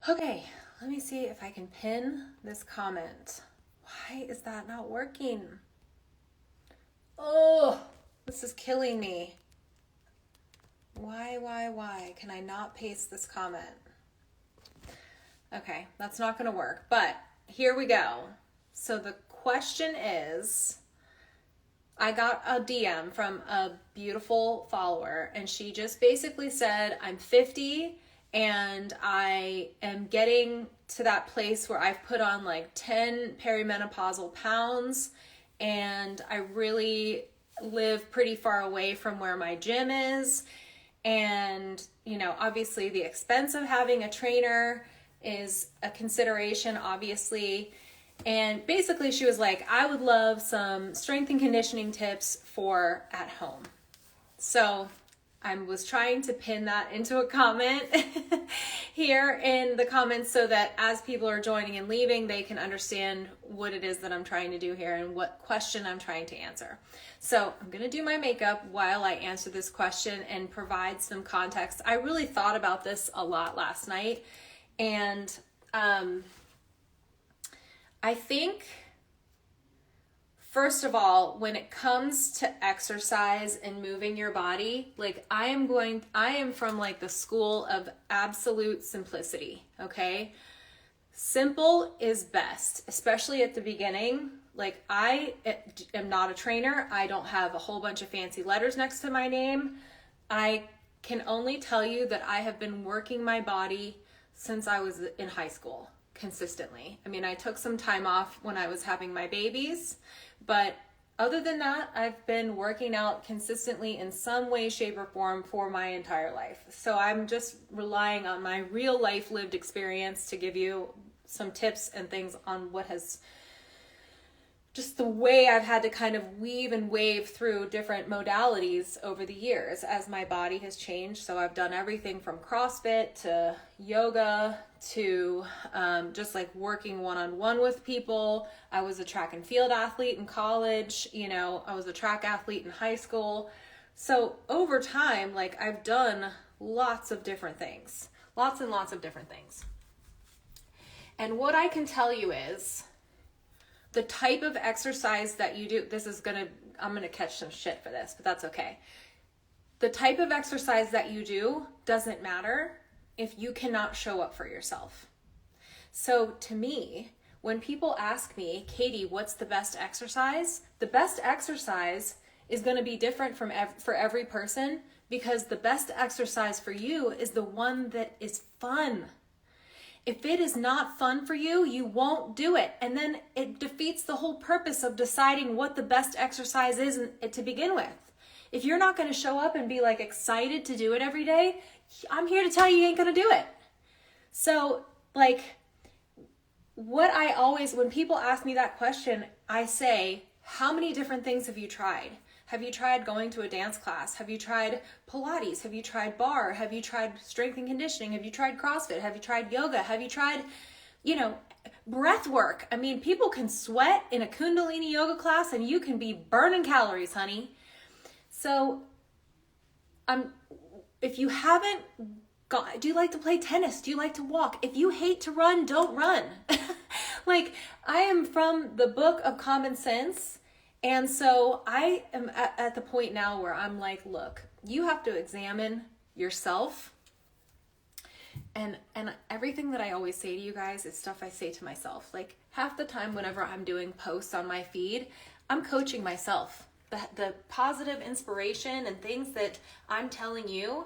Okay, let me see if I can pin this comment. Why is that not working? Oh, this is killing me. Why? Can I not paste this comment? Okay, that's not going to work, but here we go. So the question is, I got a DM from a beautiful follower, and she just basically said, I'm 50 and I am getting to that place where I've put on like 10 perimenopausal pounds, and I really live pretty far away from where my gym is. And, you know, obviously the expense of having a trainer is a consideration, obviously. And basically she was like, I would love some strength and conditioning tips for at home. So I was trying to pin that into a comment here in the comments so that as people are joining and leaving, they can understand what it is that I'm trying to do here and what question I'm trying to answer. So I'm going to do my makeup while I answer this question and provide some context. I really thought about this a lot last night, and I think, first of all, when it comes to exercise and moving your body, like I am from like the school of absolute simplicity, okay? Simple is best, especially at the beginning. Like I am not a trainer. I don't have a whole bunch of fancy letters next to my name. I can only tell you that I have been working my body since I was in high school consistently. I mean, I took some time off when I was having my babies, but other than that, I've been working out consistently in some way, shape, or form for my entire life. So I'm just relying on my real life lived experience to give you some tips and things on what has just the way I've had to kind of weave and wave through different modalities over the years as my body has changed. So I've done everything from CrossFit to yoga to just like working one-on-one with people. I was a track and field athlete in college. You know, I was a track athlete in high school. So over time, like I've done lots of different things, lots and lots of different things. And what I can tell you is, the type of exercise that you do, I'm gonna catch some shit for this, but that's okay. The type of exercise that you do doesn't matter if you cannot show up for yourself. So to me, when people ask me, Katie, what's the best exercise? The best exercise is gonna be different for every person, because the best exercise for you is the one that is fun. If it is not fun for you, you won't do it. And then it defeats the whole purpose of deciding what the best exercise is to begin with. If you're not going to show up and be like excited to do it every day, I'm here to tell you ain't going to do it. So like when people ask me that question, I say, how many different things have you tried? Have you tried going to a dance class? Have you tried Pilates? Have you tried bar? Have you tried strength and conditioning? Have you tried CrossFit? Have you tried yoga? Have you tried, breath work? I mean, people can sweat in a Kundalini yoga class and you can be burning calories, honey. So, if you haven't do you like to play tennis? Do you like to walk? If you hate to run, don't run. Like, I am from the book of common sense. And so I am at the point now where I'm like, look, you have to examine yourself. And everything that I always say to you guys is stuff I say to myself. Like half the time whenever I'm doing posts on my feed, I'm coaching myself. The positive inspiration and things that I'm telling you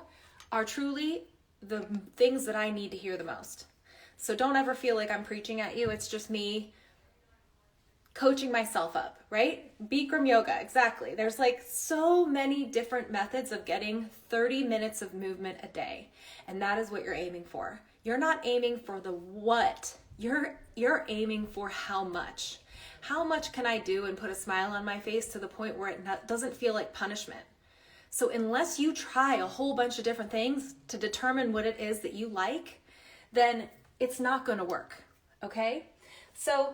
are truly the things that I need to hear the most. So don't ever feel like I'm preaching at you. It's just me coaching myself up, right? Bikram yoga, exactly. There's like so many different methods of getting 30 minutes of movement a day. And that is what you're aiming for. You're not aiming for the what. You're aiming for how much. How much can I do and put a smile on my face to the point where it doesn't feel like punishment? So unless you try a whole bunch of different things to determine what it is that you like, then it's not going to work, okay? So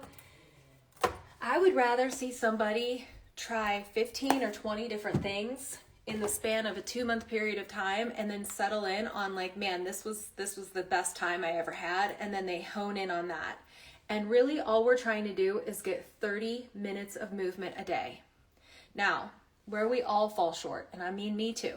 I would rather see somebody try 15 or 20 different things in the span of a 2-month period of time, and then settle in on like, man, this was the best time I ever had. And then they hone in on that. And really all we're trying to do is get 30 minutes of movement a day. Now, where we all fall short, and I mean me too,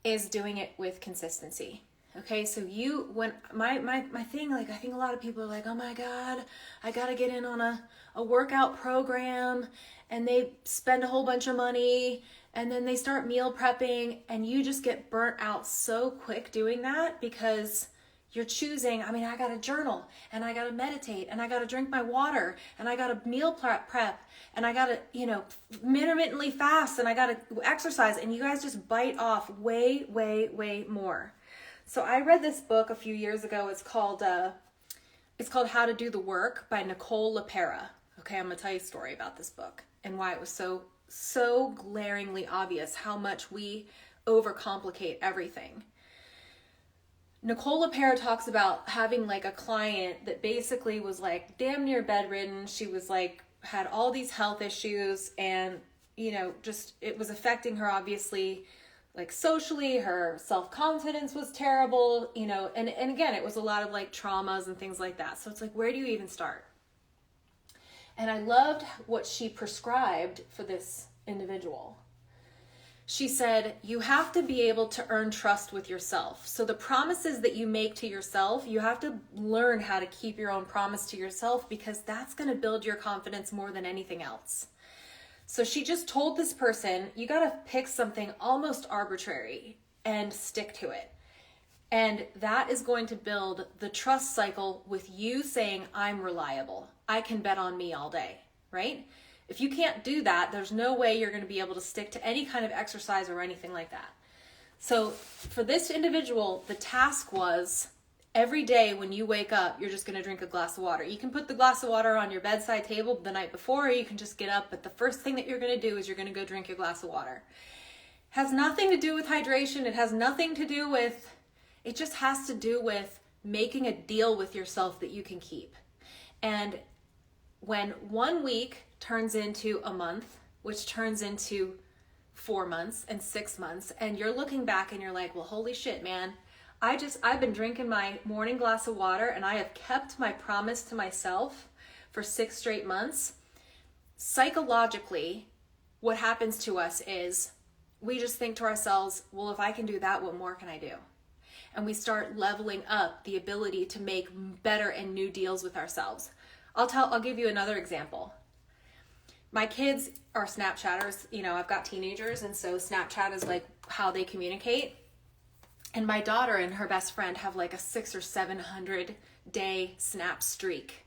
is doing it with consistency. Okay, so when my thing, like, I think a lot of people are like, oh my God, I gotta get in on a workout program, and they spend a whole bunch of money, and then they start meal prepping, and you just get burnt out so quick doing that because you're choosing, I mean, I gotta journal, and I gotta meditate, and I gotta drink my water, and I gotta meal prep, and I gotta, intermittently fast, and I gotta exercise, and you guys just bite off way, way, way more. So I read this book a few years ago. It's called How to Do the Work by Nicole LaPera. Okay, I'm gonna tell you a story about this book and why it was so glaringly obvious how much we overcomplicate everything. Nicole LaPera talks about having like a client that basically was like damn near bedridden. She was like, had all these health issues, and just it was affecting her obviously, like socially. Her self-confidence was terrible, and again, it was a lot of like traumas and things like that. So it's like, where do you even start? And I loved what she prescribed for this individual. She said, you have to be able to earn trust with yourself. So the promises that you make to yourself, you have to learn how to keep your own promise to yourself, because that's going to build your confidence more than anything else. So she just told this person, you got to pick something almost arbitrary and stick to it. And that is going to build the trust cycle with you saying, I'm reliable. I can bet on me all day, right? If you can't do that, there's no way you're going to be able to stick to any kind of exercise or anything like that. So for this individual, the task was every day when you wake up, you're just going to drink a glass of water. You can put the glass of water on your bedside table the night before, or you can just get up. But the first thing that you're going to do is you're going to go drink your glass of water. Has nothing to do with hydration. It has nothing to do with, it just has to do with making a deal with yourself that you can keep. And when 1 week turns into a month, which turns into 4 months and 6 months, and you're looking back and you're like, well, holy shit, man, I've been drinking my morning glass of water, and I have kept my promise to myself for 6 straight months. Psychologically, what happens to us is we just think to ourselves, well, if I can do that, what more can I do? And we start leveling up the ability to make better and new deals with ourselves. I'll give you another example. My kids are Snapchatters. I've got teenagers, and so Snapchat is like how they communicate. And my daughter and her best friend have like a 600 or 700 day snap streak.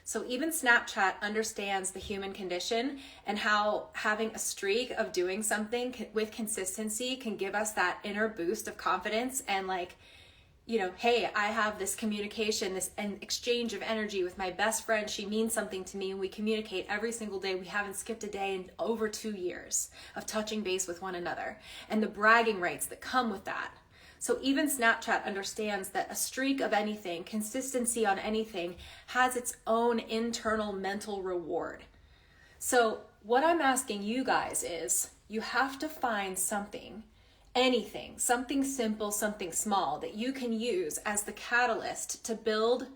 So even Snapchat understands the human condition and how having a streak of doing something with consistency can give us that inner boost of confidence and like, hey, I have this communication, this exchange of energy with my best friend. She means something to me, and we communicate every single day. We haven't skipped a day in over 2 years of touching base with one another, and the bragging rights that come with that. So even Snapchat understands that a streak of anything, consistency on anything, has its own internal mental reward. So what I'm asking you guys is, you have to find something, anything, something simple, something small that you can use as the catalyst to build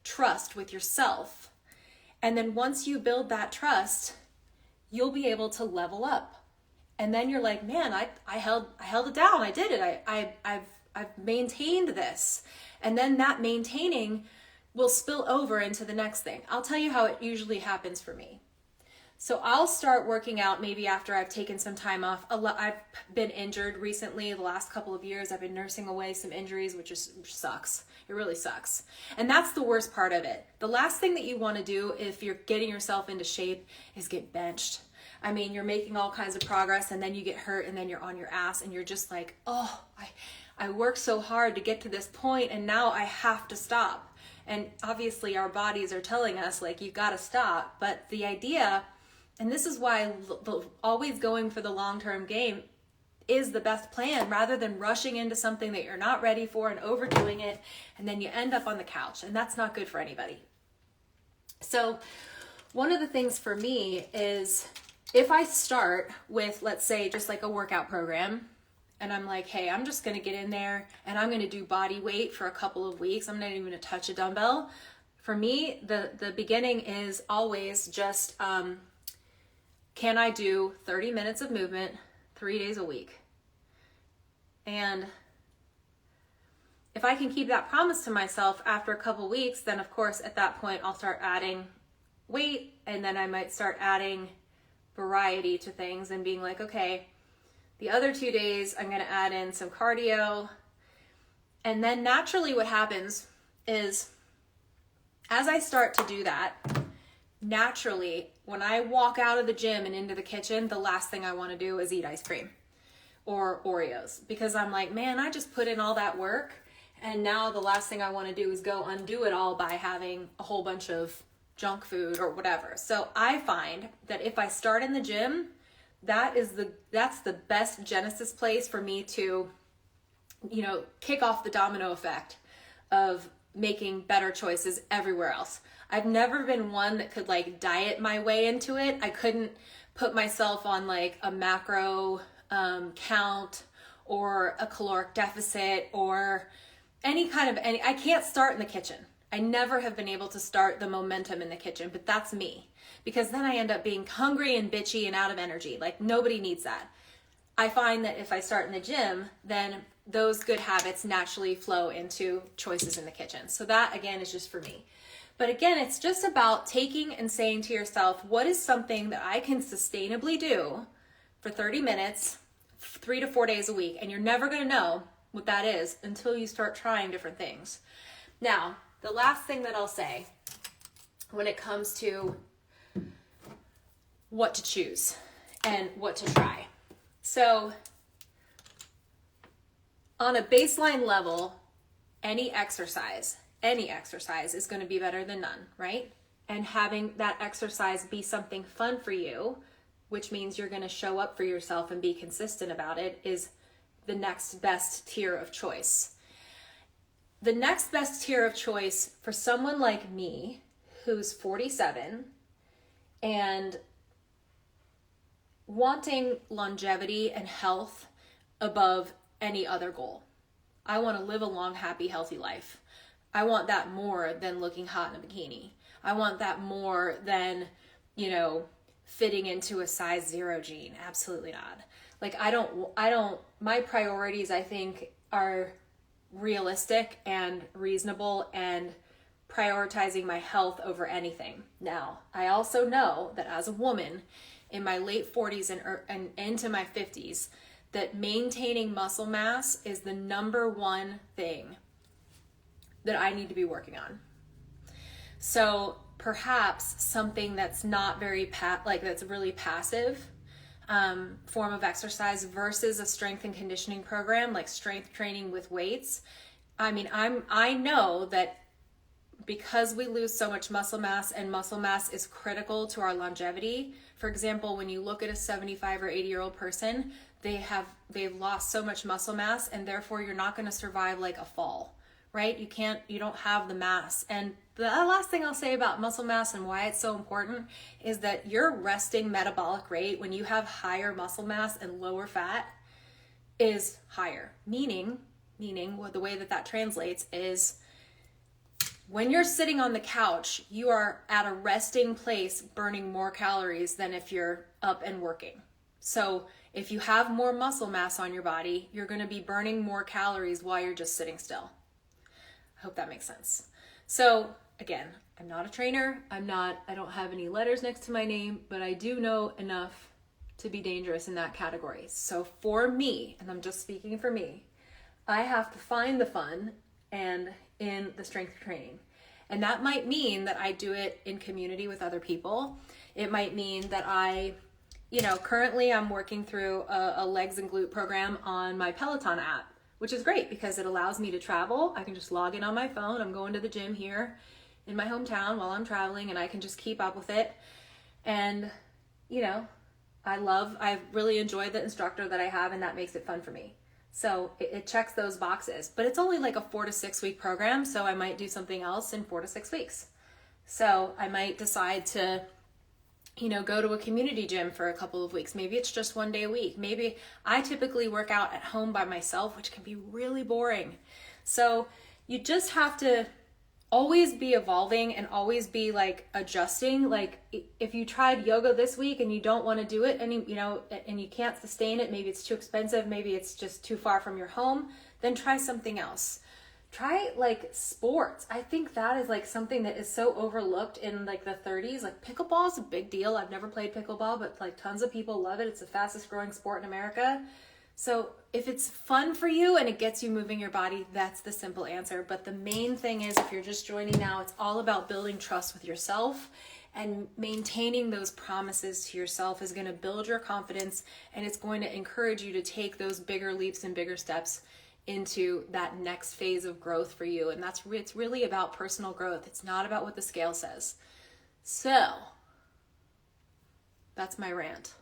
trust with yourself. And then once you build that trust, you'll be able to level up. And then you're like, man, I held it down. I did it. I've maintained this. And then that maintaining will spill over into the next thing. I'll tell you how it usually happens for me. So I'll start working out maybe after I've taken some time off. I've been injured recently. The last couple of years, I've been nursing away some injuries, which sucks. It really sucks. And that's the worst part of it. The last thing that you want to do if you're getting yourself into shape is get benched. I mean, you're making all kinds of progress, and then you get hurt, and then you're on your ass, and you're just like, oh, I worked so hard to get to this point, and now I have to stop. And obviously our bodies are telling us, like, you've got to stop. But the idea, and this is why always going for the long-term game is the best plan, rather than rushing into something that you're not ready for and overdoing it, and then you end up on the couch, and that's not good for anybody. So one of the things for me is if I start with, let's say, just like a workout program, and I'm like, hey, I'm just going to get in there and I'm going to do body weight for a couple of weeks. I'm not even going to touch a dumbbell. For me, the beginning is always just, can I do 30 minutes of movement 3 days a week? And if I can keep that promise to myself after a couple weeks, then of course at that point I'll start adding weight, and then I might start adding variety to things and being like, okay, the other 2 days I'm going to add in some cardio. And then naturally what happens is, as I start to do that, naturally when I walk out of the gym and into the kitchen, the last thing I want to do is eat ice cream or Oreos, because I'm like, man, I just put in all that work, and now the last thing I want to do is go undo it all by having a whole bunch of junk food or whatever. So I find that if I start in the gym, that's the best genesis place for me to, kick off the domino effect of making better choices everywhere else. I've never been one that could like diet my way into it. I couldn't put myself on like a macro count or a caloric deficit or I can't start in the kitchen. I never have been able to start the momentum in the kitchen, but that's me, because then I end up being hungry and bitchy and out of energy. Like, nobody needs that. I find that if I start in the gym, then those good habits naturally flow into choices in the kitchen. So that, again, is just for me. But again, it's just about taking and saying to yourself, what is something that I can sustainably do for 30 minutes, 3 to 4 days a week? And you're never going to know what that is until you start trying different things. Now, the last thing that I'll say when it comes to what to choose and what to try. So on a baseline level, any exercise is going to be better than none, right? And having that exercise be something fun for you, which means you're going to show up for yourself and be consistent about it, is the next best tier of choice. The next best tier of choice for someone like me, who's 47 and wanting longevity and health above any other goal. I want to live a long, happy, healthy life. I want that more than looking hot in a bikini. I want that more than, fitting into a size 0 jean. Absolutely not. Like, my priorities, I think, are realistic and reasonable and prioritizing my health over anything. Now, I also know that as a woman in my late 40s and into my 50s, that maintaining muscle mass is the number one thing that I need to be working on. So perhaps something that's not very that's really passive form of exercise versus a strength and conditioning program, like strength training with weights. I mean, I know that because we lose so much muscle mass, and muscle mass is critical to our longevity. For example, when you look at a 75 or 80-year-old person, they've lost so much muscle mass, and therefore you're not going to survive like a fall, right? You don't have the mass. And the last thing I'll say about muscle mass and why it's so important is that your resting metabolic rate, when you have higher muscle mass and lower fat, is higher. Meaning what the way that translates is, when you're sitting on the couch, you are at a resting place burning more calories than if you're up and working. So if you have more muscle mass on your body, you're going to be burning more calories while you're just sitting still. I hope that makes sense. So again, I'm not a trainer. I don't have any letters next to my name, but I do know enough to be dangerous in that category. So for me, and I'm just speaking for me, I have to find the fun and in the strength training. And that might mean that I do it in community with other people. It might mean that currently I'm working through a legs and glute program on my Peloton app, which is great because it allows me to travel. I can just log in on my phone. I'm going to the gym here in my hometown while I'm traveling, and I can just keep up with it. And, I really enjoy the instructor that I have, and that makes it fun for me. So it checks those boxes, but it's only like a 4 to 6 week program. So I might do something else in 4 to 6 weeks. So I might decide to, go to a community gym for a couple of weeks. Maybe it's just 1 day a week. Maybe I typically work out at home by myself, which can be really boring. So you just have to always be evolving and always be like adjusting. Like if you tried yoga this week and you don't want to do it and and you can't sustain it, maybe it's too expensive, maybe it's just too far from your home, then try something else. Try like sports. I think that is like something that is so overlooked in like the 30s. Like pickleball is a big deal. I've never played pickleball, but like tons of people love it. It's the fastest growing sport in America. So if it's fun for you and it gets you moving your body, that's the simple answer. But the main thing is, if you're just joining now, it's all about building trust with yourself, and maintaining those promises to yourself is going to build your confidence, and it's going to encourage you to take those bigger leaps and bigger steps into that next phase of growth for you. And it's really about personal growth. It's not about what the scale says. So that's my rant.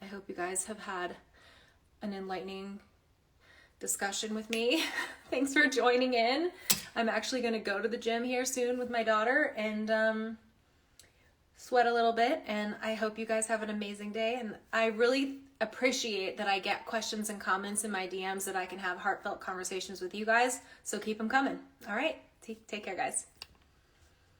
I hope you guys have had an enlightening discussion with me. Thanks for joining in. I'm actually going to go to the gym here soon with my daughter and sweat a little bit, and I hope you guys have an amazing day. And I really appreciate that I get questions and comments in my DMs, that I can have heartfelt conversations with you guys. So keep them coming. All right, take care, guys.